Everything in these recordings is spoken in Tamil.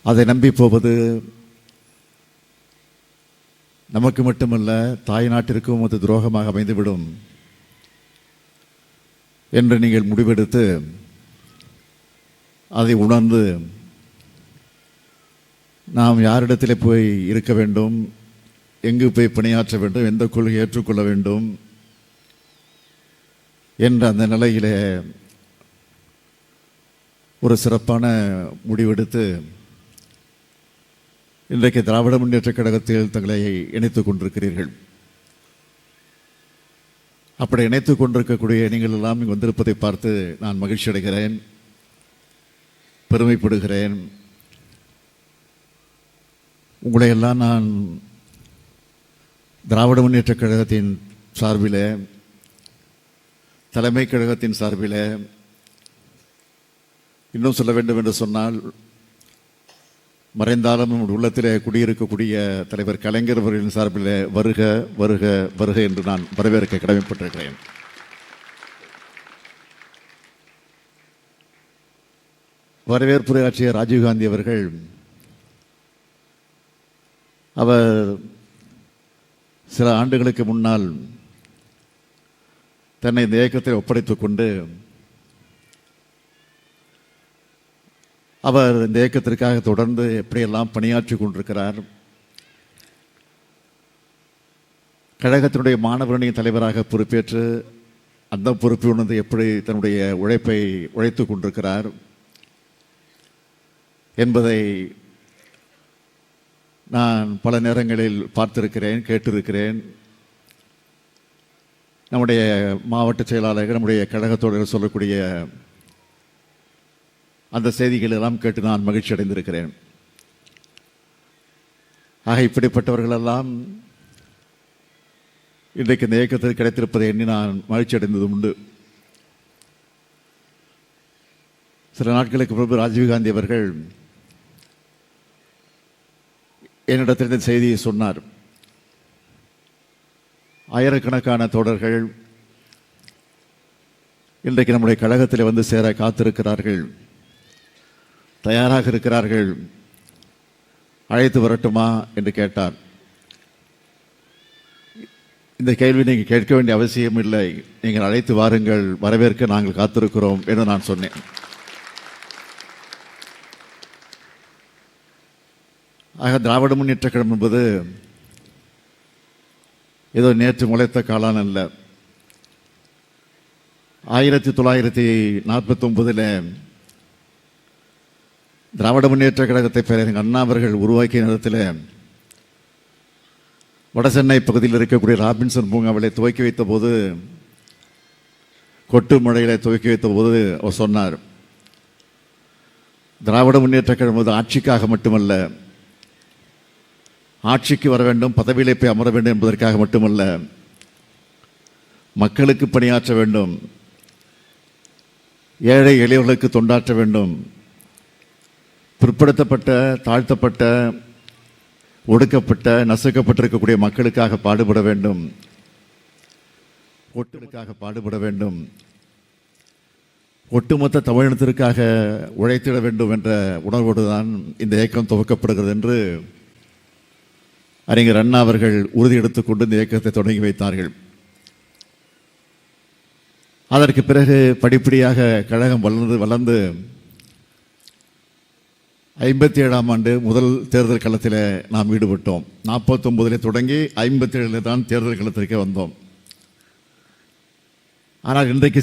அதை நம்பி போவது நமக்கு மட்டுமல்ல, தாய் நாட்டிற்கும் அது துரோகமாக அமைந்துவிடும் என்று நீங்கள் முடிவெடுத்து அதை உணர்ந்து நாம் யாரிடத்திலே போய் இருக்க வேண்டும், எங்கு போய் பணியாற்ற வேண்டும், எந்த கொள்கையை ஏற்றுக்கொள்ள வேண்டும் என்ற அந்த நிலையிலே ஒரு சிறப்பான முடிவெடுத்து இன்றைக்கு திராவிட முன்னேற்றக் கழகத்தில் தங்களை இணைத்துக் கொண்டிருக்கிறீர்கள். அப்படி இணைத்துக் கொண்டிருக்கக்கூடிய நீங்கள் எல்லாம் இங்கு வந்திருப்பதை பார்த்து நான் மகிழ்ச்சி அடைகிறேன், பெருமைப்படுகிறேன். உங்களையெல்லாம் நான் திராவிட முன்னேற்றக் கழகத்தின் சார்பில், தலைமை கழகத்தின் சார்பில், இன்னும் சொல்ல வேண்டும் என்று சொன்னால் மறைந்தாலும் உள்ளத்திலே குடியிருக்கக்கூடிய தலைவர் கலைஞர் அவர்களின் சார்பில் வருக வருக வருக என்று நான் வரவேற்க கடமைப்பட்டிருக்கிறேன். வரவேற்புரையாற்றிய ராஜீவ்காந்தி அவர்கள் அவர் சில ஆண்டுகளுக்கு முன்னால் தன்னை இந்த இயக்கத்தை ஒப்படைத்துக் கொண்டு அவர் இந்த இயக்கத்திற்காக தொடர்ந்து எப்படியெல்லாம் பணியாற்றி கொண்டிருக்கிறார், கழகத்தினுடைய மாணவரணியின் தலைவராக பொறுப்பேற்று அந்த பொறுப்பை உணர்ந்து எப்படி தன்னுடைய உழைப்பை உழைத்துக் கொண்டிருக்கிறார் என்பதை நான் பல நேரங்களில் பார்த்திருக்கிறேன், கேட்டிருக்கிறேன். நம்முடைய மாவட்ட செயலாளர்கள், நம்முடைய கழகத்தோடு சொல்லக்கூடிய அந்த செய்திகள் எல்லாம் கேட்டு நான் மகிழ்ச்சி அடைந்திருக்கிறேன். ஆக இப்படிப்பட்டவர்களெல்லாம் இன்றைக்கு இந்த இயக்கத்தில் கிடைத்திருப்பதை எண்ணி நான் மகிழ்ச்சி அடைந்தது உண்டு. சில நாட்களுக்கு முன்பு ராஜீவ்காந்தி அவர்கள் என்னிடத்தில் இந்த செய்தியை சொன்னார். ஆயிரக்கணக்கான தோழர்கள் இன்றைக்கு நம்முடைய கழகத்தில் வந்து சேர காத்திருக்கிறார்கள், தயாராக இருக்கிறார்கள், அழைத்து வரட்டுமா என்று கேட்டார். இந்த கேள்வி நீங்கள் கேட்க வேண்டிய அவசியம் இல்லை, நீங்கள் அழைத்து வாருங்கள், வரவேற்க நாங்கள் காத்திருக்கிறோம் என்று நான் சொன்னேன். ஆக திராவிட முன்னேற்றக் கழகம் என்பது ஏதோ நேற்று முளைத்த காளான் அல்ல. 1949 திராவிட முன்னேற்ற கழகத்தை பேரறிஞர் அண்ணா அவர்கள் உருவாக்கிய நேரத்தில் வடசென்னை பகுதியில் இருக்கக்கூடிய ராபின்சன் பூங்காவிலே துவக்கி வைத்த போது, கொட்டு மழையில துவக்கி வைத்த போது அவர் சொன்னார், திராவிட முன்னேற்ற கழகம் ஆட்சிக்காக மட்டுமல்ல, ஆட்சிக்கு வர வேண்டும், பதவியிலே போய் அமர வேண்டும் என்பதற்காக மட்டுமல்ல, மக்களுக்கு பணியாற்ற வேண்டும், ஏழை எளியவர்களுக்கு தொண்டாற்ற வேண்டும், பிற்படுத்தப்பட்ட, தாழ்த்தப்பட்ட, ஒடுக்கப்பட்ட, நசுக்கப்பட்டிருக்கக்கூடிய மக்களுக்காக பாடுபட வேண்டும், ஒட்டுக்காக பாடுபட வேண்டும், ஒட்டுமொத்த தமிழினத்திற்காக உழைத்திட வேண்டும் என்ற உணர்வோடு தான் இந்த இயக்கம் துவக்கப்படுகிறது என்று அறிஞர் அண்ணா அவர்கள் உறுதி எடுத்துக்கொண்டு இந்த இயக்கத்தை தொடங்கி வைத்தார்கள். அதற்கு பிறகு படிப்படியாக கழகம் வளர்ந்து 57ஆம் ஆண்டு முதல் தேர்தல் களத்தில் நாம் ஈடுபட்டோம். 49 தொடங்கி 57 தான் தேர்தல் களத்திற்கே வந்தோம். ஆனால் இன்றைக்கு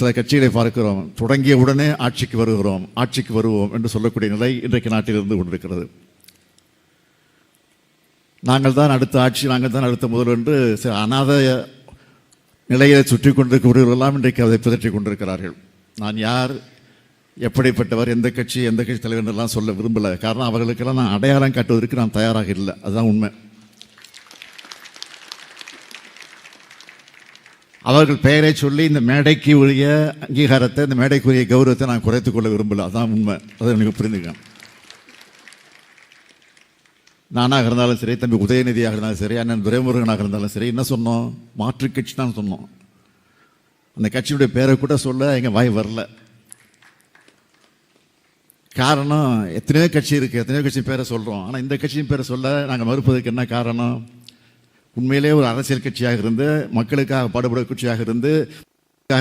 சில கட்சிகளை பார்க்கிறோம், தொடங்கிய உடனே ஆட்சிக்கு வருவோம் என்று சொல்லக்கூடிய நிலை இன்றைக்கு நாட்டில் இருந்து கொண்டிருக்கிறது. நாங்கள் தான் அடுத்த ஆட்சி, நாங்கள் தான் அடுத்த முதல் என்று அநாத நிலையை சுற்றி கொண்டிருக்கிறவர்களெல்லாம் இன்றைக்கு அதை பிதற்றி கொண்டிருக்கிறார்கள். நான் யார், எப்படிப்பட்டவர், எந்த கட்சி தலைவர் எல்லாம் சொல்ல விரும்பலை. காரணம், அவர்களுக்கெல்லாம் நான் அடையாளம் காட்டுவதற்கு நான் தயாராக இல்லை. அதுதான் உண்மை. அவர்கள் பெயரை சொல்லி இந்த மேடைக்கு உரிய அங்கீகாரத்தை, இந்த மேடைக்குரிய கௌரவத்தை நான் குறைத்துக் கொள்ள விரும்பலை. அதுதான் உண்மை. அதை எனக்கு புரிந்துக்கேன். நானாக இருந்தாலும் சரி, தம்பி உதயநிதியாக இருந்தாலும் சரி, அண்ணன் துரைமுருகனாக இருந்தாலும் சரி, என்ன சொன்னோம்? மாற்று கட்சி தான் சொன்னோம். அந்த கட்சியுடைய பேரை கூட சொல்ல எங்கள் வாய் வரல. காரணம் எத்தனையோ கட்சி இருக்குது, எத்தனையோ கட்சி பேரை சொல்கிறோம். ஆனால் இந்த கட்சியின் பேரை சொல்ல நாங்கள் மறுப்பதற்கு என்ன காரணம்? உண்மையிலே ஒரு அரசியல் கட்சியாக இருந்து, மக்களுக்காக பாடுபட கட்சியாக இருந்து,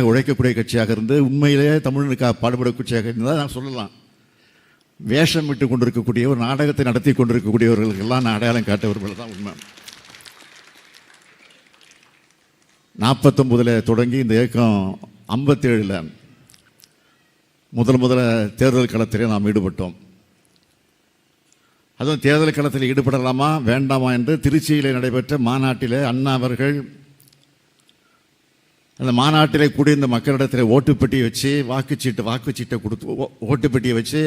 உழைக்கக்கூடிய கட்சியாக இருந்து, உண்மையிலேயே தமிழனுக்காக பாடுபட கட்சியாக இருந்தால் நாங்கள் சொல்லலாம். வேஷம் விட்டு கொண்டிருக்கக்கூடிய ஒரு நாடகத்தை நடத்தி கொண்டிருக்கக்கூடியவர்களுக்கெல்லாம் நான் அடையாளம் காட்டவர்கள் தான் உண்மை. 49 தொடங்கி இந்த இயக்கம் 57 முதல்ல தேர்தல் களத்திலே நாம் ஈடுபட்டோம். அதுவும் தேர்தல் களத்தில் ஈடுபடலாமா வேண்டாமா என்று திருச்சியில் நடைபெற்ற மாநாட்டில் அண்ணா அவர்கள் அந்த மாநாட்டிலே கூடிய இந்த மக்களிடத்தில் ஓட்டுப்பெட்டியை வச்சு வாக்குச்சீட்டை கொடுத்து, ஓட்டுப்பெட்டியை வச்சு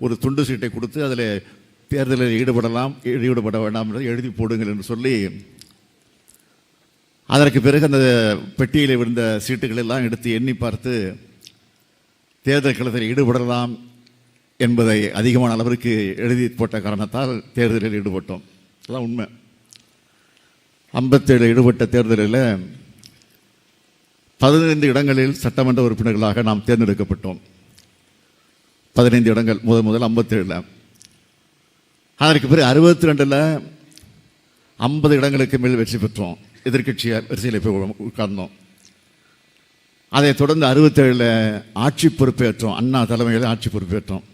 ஒரு துண்டு சீட்டை கொடுத்து அதில் தேர்தலில் ஈடுபட வேண்டாம் என்று எழுதி போடுங்கள் என்று சொல்லி, அதற்கு பிறகு அந்த பெட்டியில் விழுந்த சீட்டுகள் எல்லாம் எடுத்து எண்ணி பார்த்து தேர்தல் களத்தில் ஈடுபடலாம் என்பதை அதிகமான அளவிற்கு எழுதி போட்ட காரணத்தால் தேர்தலில் ஈடுபட்டோம். அதுதான் உண்மை. 57 ஈடுபட்ட தேர்தலில் 15 இடங்களில் சட்டமன்ற உறுப்பினர்களாக நாம் தேர்ந்தெடுக்கப்பட்டோம். 15 இடங்கள் முதல் 57. அதற்கு பிறகு 62 50 இடங்களுக்கு மேல் வெற்றி பெற்றோம். எதிர்கட்சி வரிசையில் போய் உட்கார்ந்தோம். அதைத் தொடர்ந்து 67 ஆட்சி பொறுப்பேற்றோம். அண்ணா தலைமையில் ஆட்சி பொறுப்பேற்றோம்.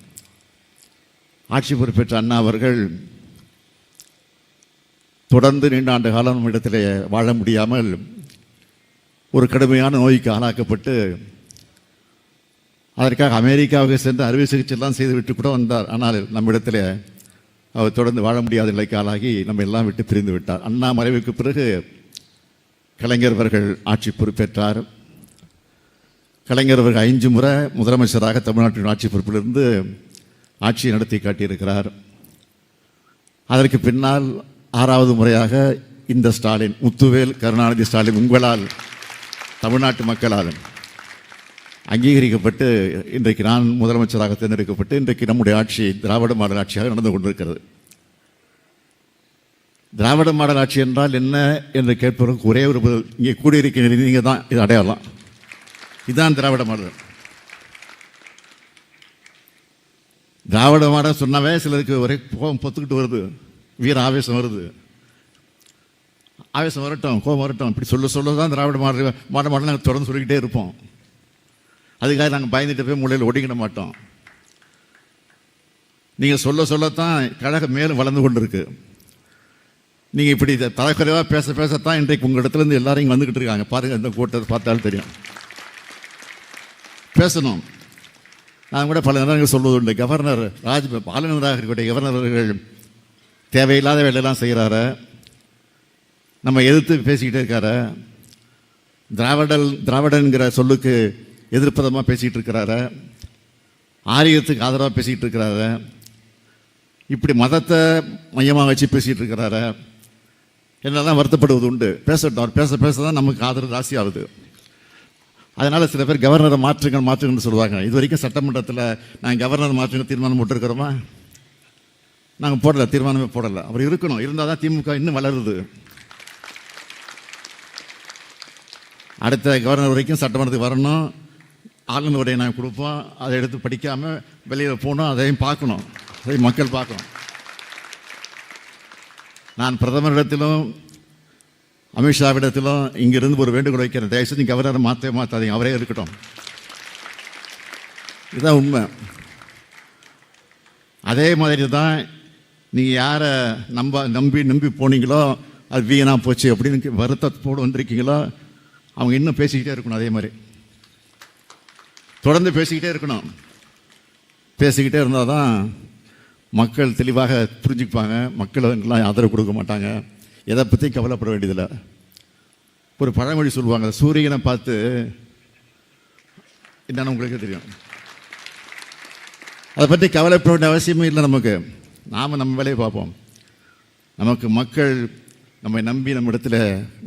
ஆட்சி பொறுப்பேற்ற அண்ணா அவர்கள் தொடர்ந்து நீண்ட ஆண்டு காலம் இடத்திலே வாழ முடியாமல் ஒரு கடுமையான நோய்க்கு ஆளாக்கப்பட்டு அதற்காக அமெரிக்காவுக்கு சென்று அறுவை சிகிச்சைலாம் செய்துவிட்டு கூட வந்தார். ஆனால் நம்மிடத்தில் அவர் தொடர்ந்து வாழ முடியாத நிலைக்கு ஆளாகி நம்ம எல்லாம் விட்டு பிரிந்து விட்டார். அண்ணா மறைவுக்கு பிறகு கலைஞர் அவர்கள் ஆட்சி பொறுப்பேற்றார். கலைஞர் அவர்கள் 5 முறை முதலமைச்சராக தமிழ்நாட்டின் ஆட்சி பொறுப்பிலிருந்து ஆட்சியை நடத்தி காட்டியிருக்கிறார். அதற்கு பின்னால் 6வது முறையாக இந்த ஸ்டாலின், முத்துவேல் கருணாநிதி ஸ்டாலின் உங்களால், தமிழ்நாட்டு மக்களால் அங்கீகரிக்கப்பட்டு இன்றைக்கு நான் முதலமைச்சராக தேர்ந்தெடுக்கப்பட்டு இன்றைக்கு நம்முடைய ஆட்சி திராவிட மாடல் ஆட்சியாக நடந்து கொண்டிருக்கிறது. திராவிட மாடல் ஆட்சி என்றால் என்ன என்று கேட்பதற்கு ஒரே ஒரு பதில், இங்கே கூடியிருக்கிற நீங்கள் தான் இது அடையாளம். இதுதான் திராவிட மாடல். திராவிட மாடல் சொன்னாவே சிலருக்கு ஒரே கோபம் பொத்துக்கிட்டு வருது, வீர ஆவேசம் வருது. ஆவேசம் வரட்டும், கோபம் வரட்டும், இப்படி சொல்ல தான் திராவிட மாடல் நாங்கள் தொடர்ந்து சொல்லிக்கிட்டே இருப்போம். அதுக்காக நாங்கள் பயந்துட்டு போய் மூலையில் ஒடிக்கிட மாட்டோம். நீங்கள் சொல்லத்தான் கழகம் மேலும் வளர்ந்து கொண்டு இருக்கு. நீங்கள் இப்படி தலைக்குறைவாக பேசத்தான் இன்றைக்கு உங்கள் இடத்துலேருந்து எல்லாரும் இங்கே வந்துக்கிட்டு இருக்காங்க. பாருங்கள், இந்த கூட்டத்தை பார்த்தாலும் தெரியும். பேசணும். நான் கூட பல நேரங்கள் சொல்வது உண்டு, கவர்னர் ஆளுநராக இருக்கக்கூடிய கவர்னர் அவர்கள் தேவையில்லாத வேலையெல்லாம் செய்கிறாரு, நம்ம எதிர்த்து பேசிக்கிட்டே இருக்காரு, திராவிடன்கிற சொல்லுக்கு எதிர்ப்பதமாக பேசிக்கிட்டு இருக்கிறாரு, ஆரியத்துக்கு ஆதரவாக பேசிக்கிட்டு இருக்கிறாரு, இப்படி மதத்தை மையமாக வச்சு பேசிகிட்டு இருக்கிறாரு என்னெல்லாம் வருத்தப்படுவது உண்டு. பேசட்டும், அவர் பேச தான் நமக்கு ஆதரவு ராசி ஆகுது. அதனால் சில பேர் கவர்னரை மாற்றுங்கன்னு சொல்லுவாங்க. இது வரைக்கும் சட்டமன்றத்தில் நாங்கள் கவர்னர் மாற்றுங்க தீர்மானம் போட்டிருக்கிறோமா? நாங்கள் போடலை, தீர்மானமே போடலை. அவர் இருக்கணும், இருந்தால் தான் திமுக இன்னும் வளருது. அடுத்த கவர்னர் வரைக்கும் சட்டமன்றத்துக்கு வரணும், ஆளுநர் உரையை நாங்கள் கொடுப்போம், அதை எடுத்து படிக்காமல் வெளியில் போகணும், அதையும் பார்க்கணும், அதை மக்கள் பார்க்கணும். நான் பிரதமரிடத்திலும் அமித்ஷாவிடத்திலும் இங்கிருந்து ஒரு வேண்டுகோள் வைக்கிறேன், தயவுசெய்து கவர்னரை மாற்றாதீங்க, அவரே இருக்கட்டும். இதுதான் உண்மை. அதே மாதிரி தான் நீங்கள் யாரை நம்பி போனீங்களோ அது வீணாக போச்சு அப்படின்னு வருத்தத்தோடு வந்திருக்கீங்களோ அவங்க இன்னும் பேசிக்கிட்டே இருக்கணும். அதே மாதிரி தொடர்ந்து பேசிக்கிட்டே இருக்கணும். பேசிக்கிட்டே இருந்தால் தான் மக்கள் தெளிவாக புரிஞ்சுக்குவாங்க. மக்களுக்கெல்லாம் ஆதரவு கொடுக்க மாட்டாங்க. எதை பற்றி கவலைப்பட வேண்டியதில்லை. ஒரு பழமொழி சொல்லுவாங்க, சூரியனை பார்த்து என்னன்னு உங்களுக்கே தெரியும். அதை பற்றி கவலைப்பட வேண்டிய அவசியமே இல்லை நமக்கு. நாம் நம்ம வேலையை பார்ப்போம். நமக்கு மக்கள் நம்மை நம்பி நம்ம இடத்துல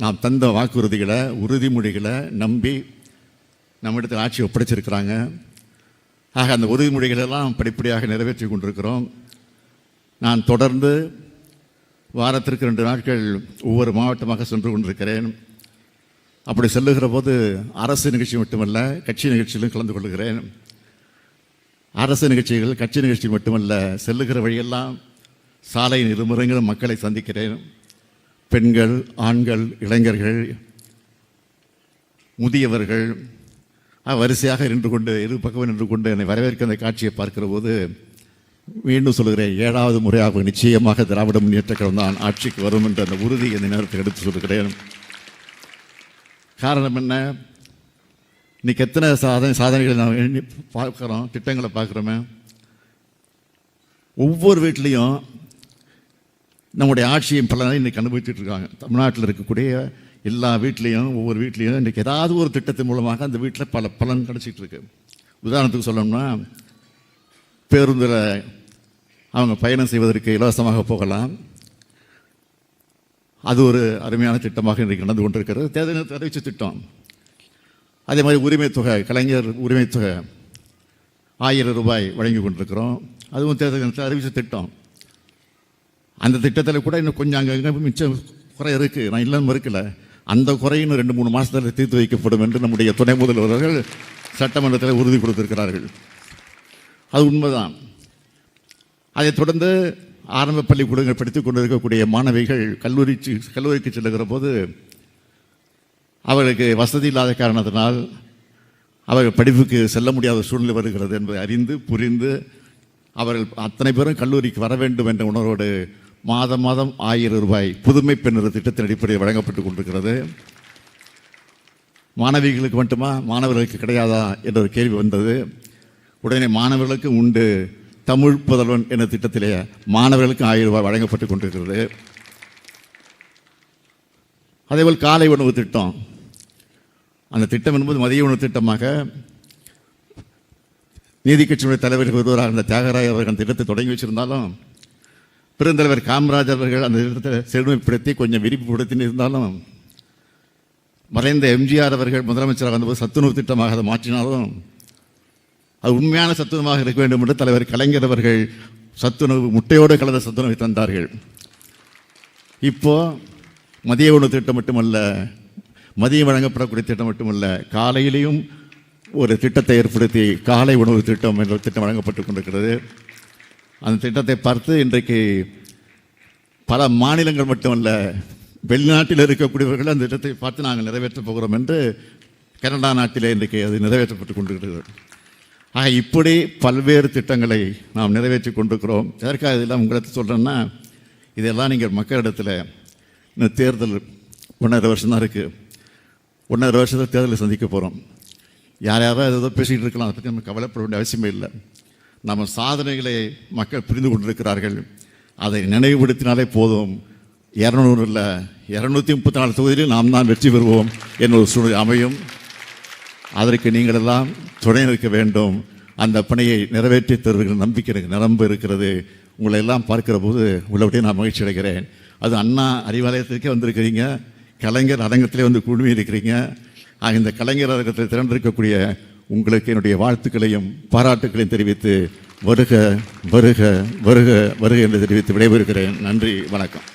நாம் தந்த வாக்குறுதிகளை, உறுதிமொழிகளை நம்பி நம்ம இடத்துல ஆட்சி ஒப்படைச்சிருக்கிறாங்க. ஆக அந்த உறுதிமொழிகளெல்லாம் படிப்படியாக நிறைவேற்றி கொண்டிருக்கிறோம். நான் தொடர்ந்து வாரத்திற்கு 2 நாட்கள் ஒவ்வொரு மாவட்டமாக சென்று கொண்டிருக்கிறேன். அப்படி செல்லுகிற போது அரசு நிகழ்ச்சி மட்டுமல்ல, கட்சி நிகழ்ச்சியிலும் கலந்து கொள்கிறேன். அரசு நிகழ்ச்சிகள், கட்சி நிகழ்ச்சி மட்டுமல்ல, செல்லுகிற வழியெல்லாம் சாலையின் இருமுறைகளும் மக்களை சந்திக்கிறேன். பெண்கள், ஆண்கள், இளைஞர்கள், முதியவர்கள் வரிசையாக நின்று கொண்டு இரு பக்கமும் நின்று கொண்டு என்னை வரவேற்க அந்த காட்சியை பார்க்கிற போது மீண்டும் சொல்கிறேன், 7வது முறையாக நிச்சயமாக திராவிட முன்னேற்றக் கழகம் தான் ஆட்சிக்கு வரும் என்ற அந்த உறுதி இந்த நேரத்தில் எடுத்து சொல்கிறேன். காரணம் என்ன? இன்னைக்கு எத்தனை சாதனைகளை நாம் எண்ணி பார்க்குறோம், திட்டங்களை பார்க்குறோமே. ஒவ்வொரு வீட்லேயும் நம்முடைய ஆட்சியின் பலனை இன்றைக்கி அனுபவிச்சுட்டு இருக்காங்க. தமிழ்நாட்டில் இருக்கக்கூடிய எல்லா வீட்லேயும், ஒவ்வொரு வீட்லேயும் இன்றைக்கி ஏதாவது ஒரு திட்டத்தின் மூலமாக அந்த வீட்டில் பல பலன் கிடச்சிட்டு இருக்கு. உதாரணத்துக்கு சொல்லணும்னா, பேருந்தில் அவங்க பயணம் செய்வதற்கு இலவசமாக போகலாம். அது ஒரு அருமையான திட்டமாக இன்றைக்கு நடந்து கொண்டிருக்கிறது. தேர்தல் அறிவிச்ச திட்டம். அதே மாதிரி உரிமை தொகை, கலைஞர் உரிமை தொகை 1000 ரூபாய் வழங்கி கொண்டிருக்கிறோம். அதுவும் தேர்தல் அறிவிச்ச திட்டம். அந்த திட்டத்தில் கூட இன்னும் கொஞ்சம் அங்கங்கே மிச்சம் குறை இருக்குது, நான் இல்லைன்னு மறுக்கல. அந்த குறையும் 2-3 மாதத்தில் தீர்த்து வைக்கப்படும் என்று நம்முடைய துணை முதல்வர்கள் சட்டமன்றத்தில் உறுதி கொடுத்திருக்கிறார்கள். அது உண்மைதான். அதைத் தொடர்ந்து ஆரம்ப பள்ளிக்கூடங்கள் படித்துக் கொண்டிருக்கக்கூடிய மாணவிகள் கல்லூரிக்கு செல்லுகிற போது அவர்களுக்கு வசதி இல்லாத காரணத்தினால் அவர்கள் படிப்புக்கு செல்ல முடியாத சூழ்நிலை வருகிறது என்பதை அறிந்து புரிந்து அவர்கள் அத்தனை பேரும் கல்லூரிக்கு வர வேண்டும் என்ற உணர்வோடு மாதம் 1000 ரூபாய் புதுமை பெண்ணர் திட்டத்தின் அடிப்படையில் வழங்கப்பட்டுக் கொண்டிருக்கிறது. மாணவிகளுக்கு மட்டுமா, மாணவர்களுக்கு கிடையாதா என்ற ஒரு கேள்வி வந்தது. உடனே மாணவர்களுக்கு உண்டு, தமிழ் புதல்வன் என்ற திட்டத்திலே மாணவர்களுக்கு 1000 ரூபாய் வழங்கப்பட்டு கொண்டிருக்கிறது. அதேபோல் காலை உணவு திட்டம். அந்த திட்டம் என்பது மதிய உணவு திட்டமாக நீதி கட்சியினுடைய தலைவர்கள் ஒருவராக இருந்த தியாகராய அவர்கள் அந்த திட்டத்தை தொடங்கி வச்சிருந்தாலும், பெருந்தலைவர் காமராஜர் அவர்கள் அந்த திட்டத்தை செழுமைப்படுத்தி கொஞ்சம் விரிவுபடுத்தி இருந்தாலும், மறைந்த எம்ஜிஆர் அவர்கள் முதலமைச்சராக வந்தபோது சத்துணவு திட்டமாக அதை மாற்றினாலும் அது உண்மையான சத்துணவாக இருக்க வேண்டும் என்று தலைவர் கலைஞர் அவர்கள் சத்துணவு, முட்டையோடு கலந்த சத்துணவை தந்தார்கள். இப்போ மதிய உணவு திட்டம் மட்டுமல்ல, மதியம் வழங்கப்படக்கூடிய திட்டம் மட்டுமல்ல, காலையிலையும் ஒரு திட்டத்தை ஏற்படுத்தி காலை உணவு திட்டம் என்ற திட்டம் வழங்கப்பட்டு கொண்டிருக்கிறது. அந்த திட்டத்தை பார்த்து இன்றைக்கு பல மாநிலங்கள் மட்டுமல்ல, வெளிநாட்டில் இருக்கக்கூடியவர்கள் அந்த திட்டத்தை பார்த்து நாங்கள் நிறைவேற்றப் போகிறோம் என்று கனடா நாட்டிலே இன்றைக்கு அது நிறைவேற்றப்பட்டு கொண்டிருக்கிறது. ஆக இப்படி பல்வேறு திட்டங்களை நாம் நிறைவேற்றி கொண்டிருக்கிறோம். எதற்காக இதெல்லாம் உங்களுக்கு சொல்கிறேன்னா, இதெல்லாம் நீங்கள் மக்களிடத்தில் இந்த தேர்தல் 1.5 வருஷம் தான் இருக்குது. 1.5 வருஷத்தில் தேர்தலை சந்திக்க போகிறோம். யாராவது ஏதோ பேசிக்கிட்டு இருக்கலாம், அதை பற்றி நம்ம கவலைப்பட வேண்டிய அவசியமே இல்லை. நம்ம சாதனைகளை மக்கள் புரிந்து கொண்டிருக்கிறார்கள். அதை நினைவுபடுத்தினாலே போதும். 200 இல்லை, 234 தொகுதியில் நாம் தான் வெற்றி பெறுவோம் என்னொரு சூழ்நிலை அமையும். அதற்கு நீங்கள் எல்லாம் துணை நிற்க வேண்டும். அந்த பணியை நிறைவேற்றி தருகிற நம்பிக்கை எனக்கு நிரம்ப இருக்கிறது. உங்களை எல்லாம் பார்க்கிற போது உள்ளபடியே நான் மகிழ்ச்சி அடைகிறேன். அது அண்ணா அறிவாலயத்திற்கே வந்திருக்கிறீங்க, கலைஞர் அரங்கத்திலே வந்து குழுமி இருக்கிறீங்க. இந்த கலைஞர் அரங்கத்தில் திரண்டிருக்கக்கூடிய உங்களுக்கு என்னுடைய வாழ்த்துக்களையும் பாராட்டுக்களையும் தெரிவித்து வருக வருக வருக வருக என்று தெரிவித்து விடைபெறுகிறேன். நன்றி, வணக்கம்.